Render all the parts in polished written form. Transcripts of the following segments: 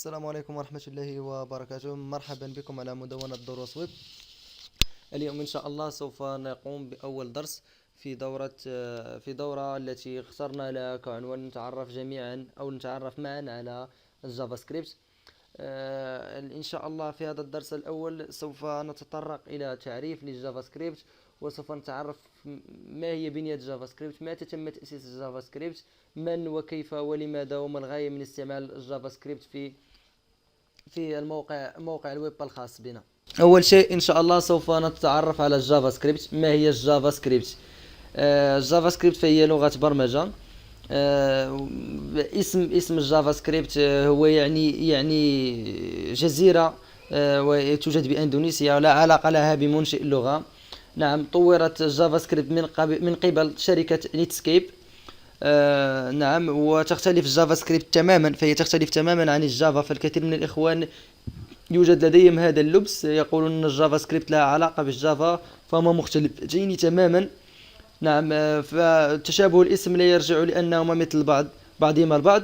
السلام عليكم ورحمة الله وبركاته. مرحبا بكم على مدونة دروس ويب. اليوم إن شاء الله سوف نقوم بأول درس في دورة التي اخترنا لها كعنوان نتعرف جميعا أو نتعرف معا على الجافا سكريبت. إن شاء الله في هذا الدرس الأول سوف نتطرق إلى تعريف للجافا سكريبت، وسوف نتعرف ما هي بنية جافا سكريبت، متى تم تأسيس الجافا سكريبت، من وكيف ولماذا وما الغاية من استعمال الجافا سكريبت في موقع الويب الخاص بنا. أول شيء إن شاء الله سوف نتعرف على الجافا سكريبت. ما هي الجافا سكريبت؟ الجافا سكريبت فهي لغة برمجة. اسم الجافا سكريبت هو يعني جزيرة وتوجد بإندونيسيا، لا علاقة لها بمنشئ اللغة. نعم، طورت الجافا سكريبت من قبل شركة نيتسكيب. نعم، وتختلف الجافا سكريبت تماما، فهي تختلف تماما عن الجافا. فالكثير من الإخوان يوجد لديهم هذا اللبس، يقولون أن الجافا سكريبت لها علاقة بالجافا، فهما مختلفين تماما. نعم، فتشابه الاسم لا يرجع لأنهما مثل بعضهما البعض.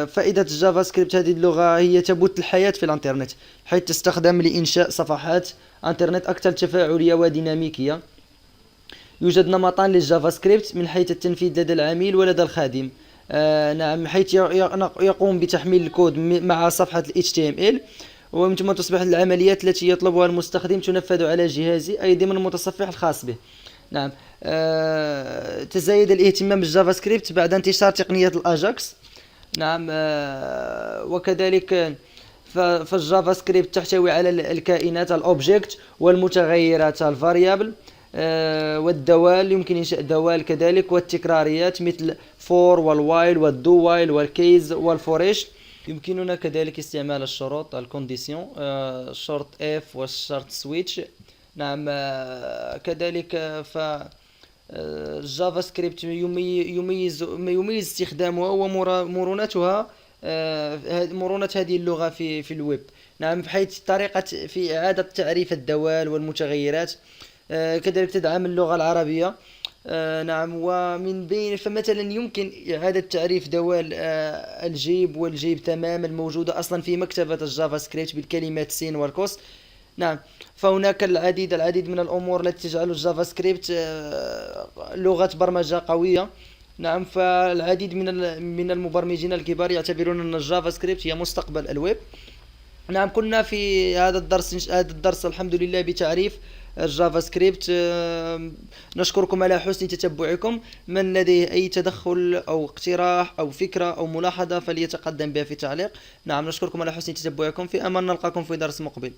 فائدة الجافا سكريبت، هذه اللغة هي تبث الحياة في الانترنت، حيث تستخدم لإنشاء صفحات انترنت أكثر تفاعلية وديناميكية. يوجد نمطان للجافا سكريبت من حيث التنفيذ لدى العميل ولدى الخادم. نعم، حيث يقوم بتحميل الكود مع صفحة ال HTML، ومن ثم تصبح العمليات التي يطلبها المستخدم تنفذ على جهازه أي ضمن المتصفح الخاص به. نعم، تزايد الاهتمام بالجافا سكريبت بعد انتشار تقنية الأجاكس. نعم، وكذلك فالجافا سكريبت تحتوي على الكائنات الأوبجكت والمتغيرات الفاريابل، والدوال، يمكن إنشاء دوال كذلك، والتكراريات مثل فور والوايل والدو وايل والكيز والفوريش. يمكننا كذلك استعمال الشروط الكونديسيون، الشرط اف والشرط سويتش. نعم، كذلك الجافا سكريبت يميز استخدامها ومرونتها، مرونة هذه اللغة في الويب. نعم، بحيث طريقة في إعادة تعريف الدوال والمتغيرات. كذلك تدعم اللغة العربية. نعم، ومن بين فمثلا يمكن إعادة تعريف دوال الجيب والجيب تمام الموجودة أصلا في مكتبة الجافا سكريبت بالكلمات سين والكوس. نعم، فهناك العديد من الأمور التي تجعل الجافا سكريبت لغة برمجة قوية. نعم، فالعديد من المبرمجين الكبار يعتبرون أن الجافا سكريبت هي مستقبل الويب. نعم، كنا في هذا الدرس الحمد لله بتعريف الجافا سكريبت. نشكركم على حسن تتبعكم. من لديه أي تدخل أو اقتراح أو فكرة أو ملاحظة فليتقدم بها في تعليق. نعم، نشكركم على حسن تتبعكم. في أمان، نلقاكم في درس مقبل.